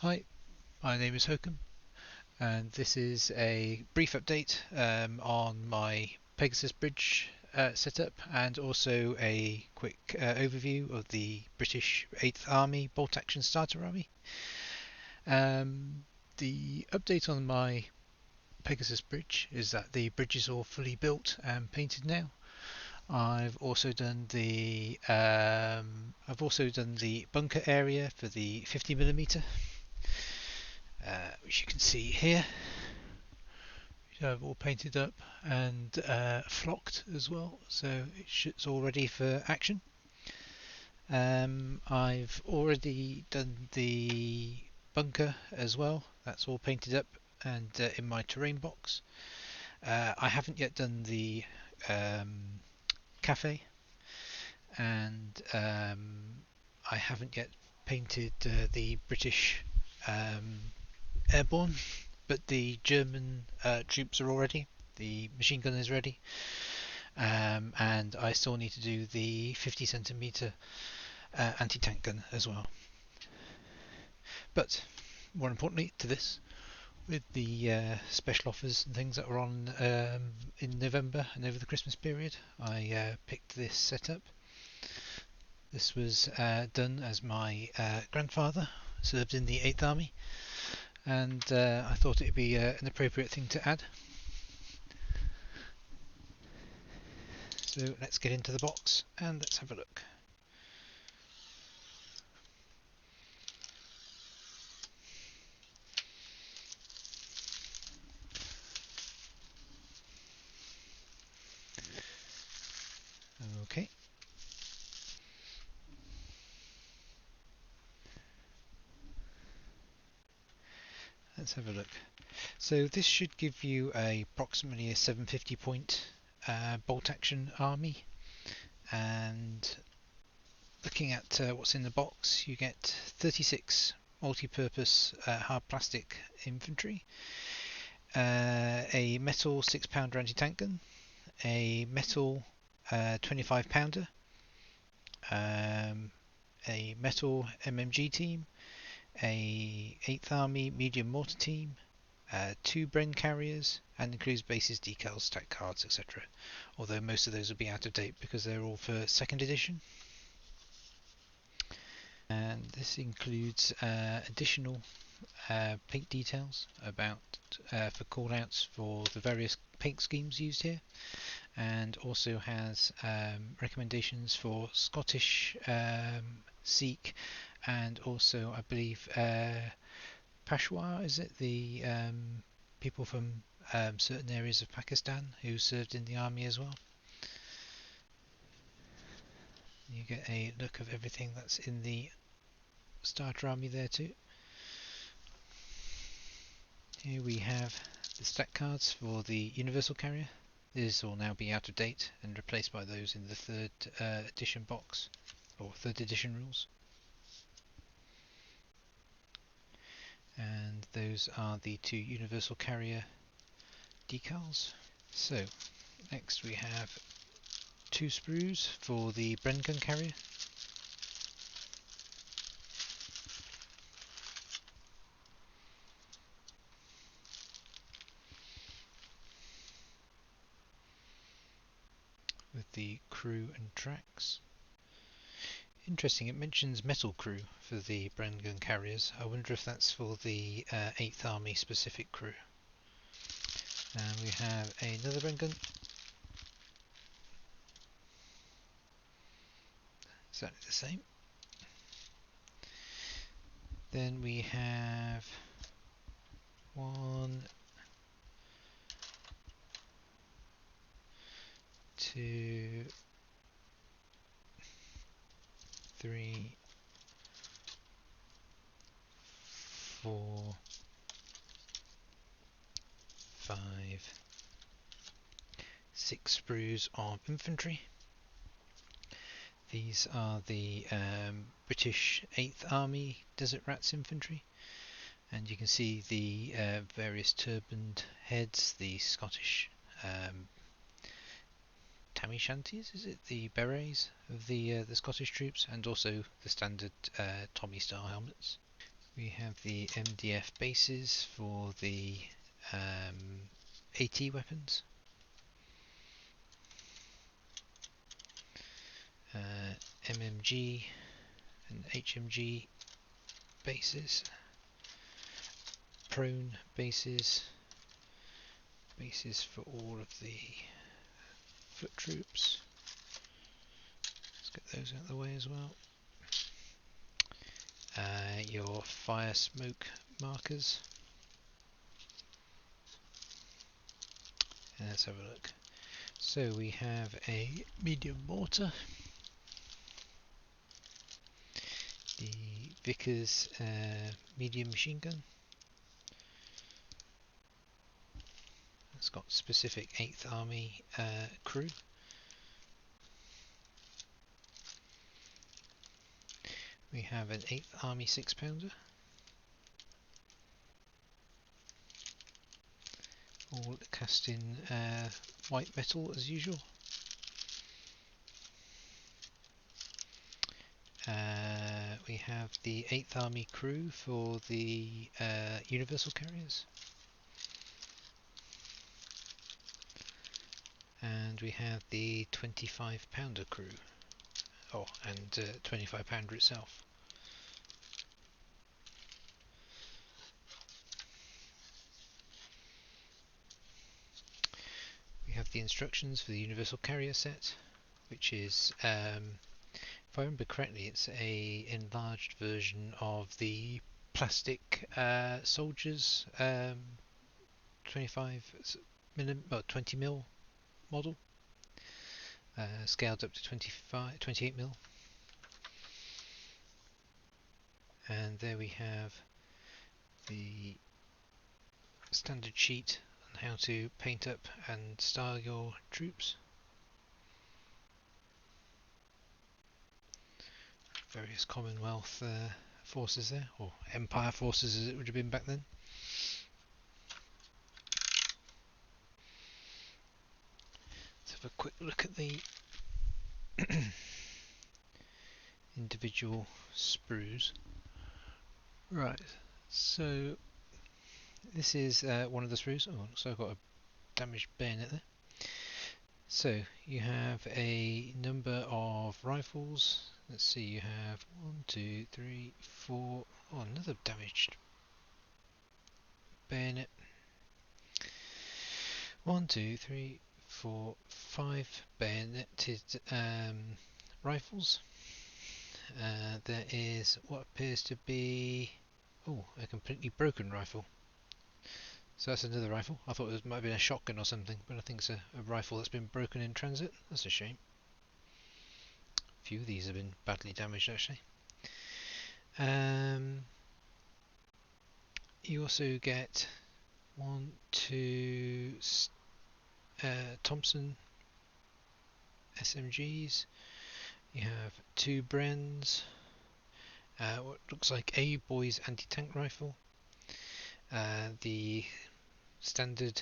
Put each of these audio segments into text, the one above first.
Hi, my name is Hokum, and this is a brief update on my Pegasus bridge setup, and also a quick overview of the British 8th Army Bolt Action Starter Army. Um, the update on my Pegasus bridge is that the bridge is all fully built and painted now. I've also done the bunker area for the 50mm, which you can see here. All painted up and flocked as well, so it's all ready for action. I've already done the bunker as well. That's all painted up and in my terrain box. I haven't yet done the cafe, and I haven't yet painted the British airborne, but the German troops are all ready. The machine gun is ready, and I still need to do the 50cm anti-tank gun as well. But more importantly to this, with the special offers and things that were on in November and over the Christmas period, I picked this setup. This was done as my grandfather served in the 8th Army, and I thought it would be an appropriate thing to add. So let's get into the box and let's have a look. Okay. Let's have a look. So this should give you approximately a 750 point bolt action army, and looking at what's in the box, you get 36 multi-purpose hard plastic infantry, a metal 6-pounder anti-tank gun, a metal 25-pounder, a metal MMG team, a 8th Army medium mortar team, 2 Bren carriers, and includes bases, decals, stack cards, etc. Although most of those will be out of date because they're all for 2nd edition. And this includes additional paint details about for callouts for the various paint schemes used here, and also has recommendations for Scottish, Sikh, and also I believe Peshawar, is it, the people from certain areas of Pakistan who served in the army as well. You get a look of everything that's in the starter army there too. Here we have the stack cards for the universal carrier. These will now be out of date and replaced by those in the 3rd edition box, or 3rd edition rules. And those are the 2 universal carrier decals. So next we have 2 sprues for the Bren gun carrier. With the crew and tracks. Interesting, it mentions metal crew for the Bren gun carriers. I wonder if that's for the 8th Army specific crew. And we have another Bren gun. Exactly the same. Then we have 1, 2, 3, 4, 5, 6 sprues of infantry. These are the British 8th Army Desert Rats infantry, and you can see the various turbaned heads, the Scottish tam o' shanties, is it, the berets of the Scottish troops, and also the standard Tommy style helmets. We have the MDF bases for the AT weapons. MMG and HMG bases. Prone bases. Bases for all of the foot troops. Let's get those out of the way as well. Your fire smoke markers. Let's have a look. So we have a medium mortar, the Vickers medium machine gun. It's got specific 8th Army crew. We have an 8th Army 6-pounder. All cast in white metal as usual. We have the 8th Army crew for the universal carriers. And we have the 25-pounder crew. Oh, and 25-pounder itself. We have the instructions for the universal carrier set, which is, if I remember correctly, it's a enlarged version of the plastic soldiers 20 mil model, scaled up to 28 mil. And there we have the standard sheet on how to paint up and style your troops. Various Commonwealth forces there, or Empire forces as it would have been back then. Let's have a quick look at the individual sprues. Right, so this is one of the sprues. Oh, so I've got a damaged bayonet there. So you have a number of rifles. Let's see, you have 1, 2, 3, 4. Oh, another damaged bayonet. 1, 2, 3, 4, 5 bayoneted rifles. There is what appears to be a completely broken rifle. So that's another rifle. I thought it might have been a shotgun or something, but I think it's a rifle that's been broken in transit. That's a shame. A few of these have been badly damaged actually. You also get 1, 2 Thompson SMGs. You have 2 Brens. What looks like a boy's anti-tank rifle. The standard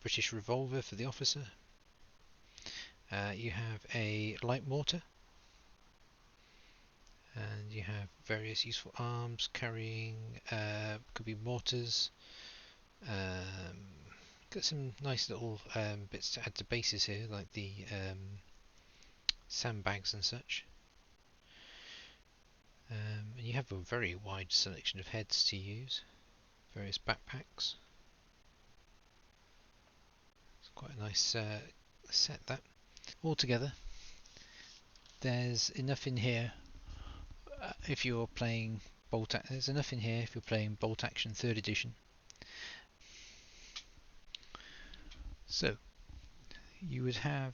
British revolver for the officer. You have a light mortar. And you have various useful arms carrying, could be mortars. Got some nice little bits to add to bases here, like the sandbags and such. And you have a very wide selection of heads to use. Various backpacks. It's quite a nice set that. Altogether, there's enough in here if you're playing there's enough in here if you're playing Bolt Action 3rd edition. So you would have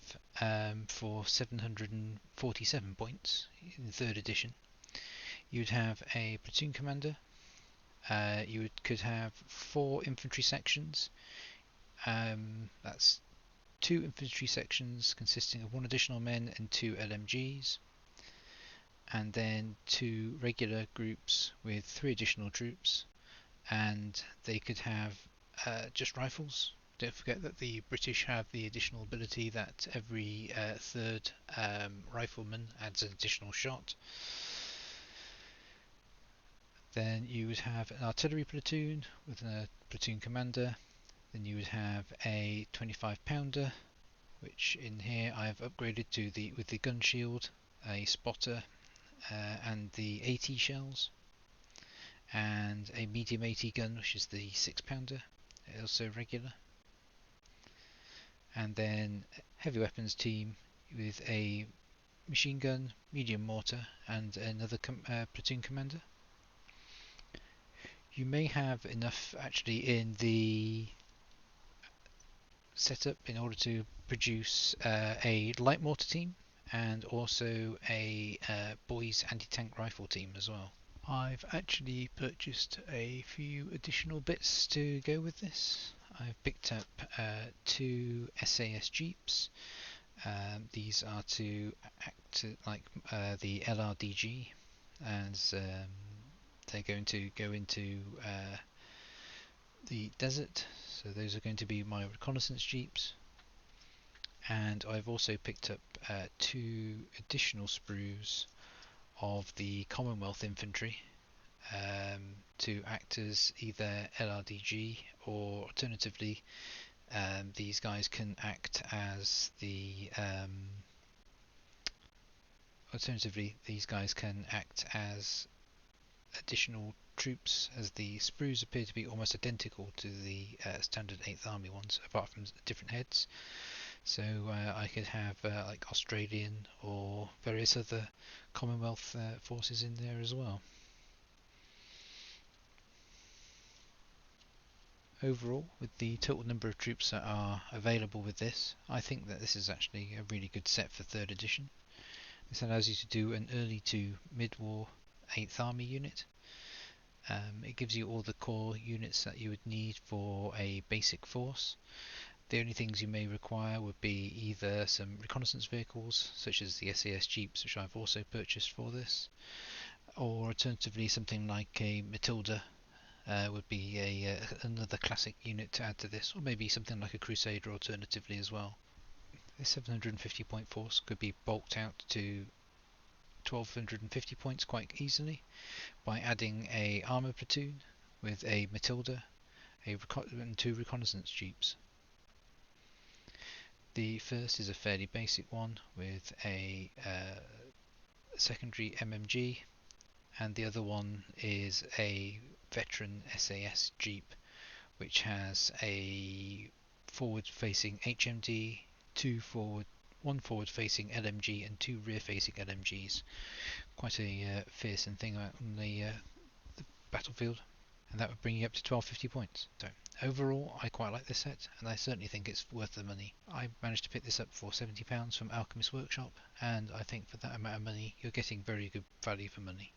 for 747 points in 3rd edition, you'd have a platoon commander. You could have 4 infantry sections. That's 2 infantry sections consisting of 1 additional men and 2 LMGs, and then 2 regular groups with 3 additional troops, and they could have just rifles. Don't forget that the British have the additional ability that every 3rd rifleman adds an additional shot. Then you would have an artillery platoon with a platoon commander. Then you would have a 25 pounder, which in here I've upgraded to with the gun shield, a spotter, and the AT shells, and a medium AT gun, which is the 6 pounder, also regular. And then heavy weapons team with a machine gun, medium mortar, and another platoon commander. You may have enough actually in the setup in order to produce a light mortar team and also a boys anti-tank rifle team as well. I've actually purchased a few additional bits to go with this. I've picked up 2 SAS Jeeps. These are to act like the LRDG, as they're going to go into the desert, so those are going to be my reconnaissance jeeps. And I've also picked up 2 additional sprues of the Commonwealth Infantry to act as either LRDG, or alternatively these guys can act as additional troops, as the sprues appear to be almost identical to the standard 8th Army ones, apart from different heads. So I could have like Australian or various other Commonwealth forces in there as well. Overall, with the total number of troops that are available with this, I think that this is actually a really good set for 3rd edition. This allows you to do an early to mid-war 8th Army unit. It gives you all the core units that you would need for a basic force. The only things you may require would be either some reconnaissance vehicles, such as the SAS Jeeps, which I've also purchased for this, or alternatively something like a Matilda would be another classic unit to add to this, or maybe something like a Crusader alternatively as well. This 750 point force could be bulked out to 1250 points quite easily by adding a armour platoon with a Matilda and 2 reconnaissance jeeps. The first is a fairly basic one with a secondary MMG, and the other one is a veteran SAS Jeep, which has a forward-facing HMD, 1 forward-facing LMG and 2 rear-facing LMGs. Quite a fearsome thing on the battlefield, and that would bring you up to 1250 points. So overall, I quite like this set, and I certainly think it's worth the money. I managed to pick this up for £70 from Alchemist Workshop, and I think for that amount of money, you're getting very good value for money.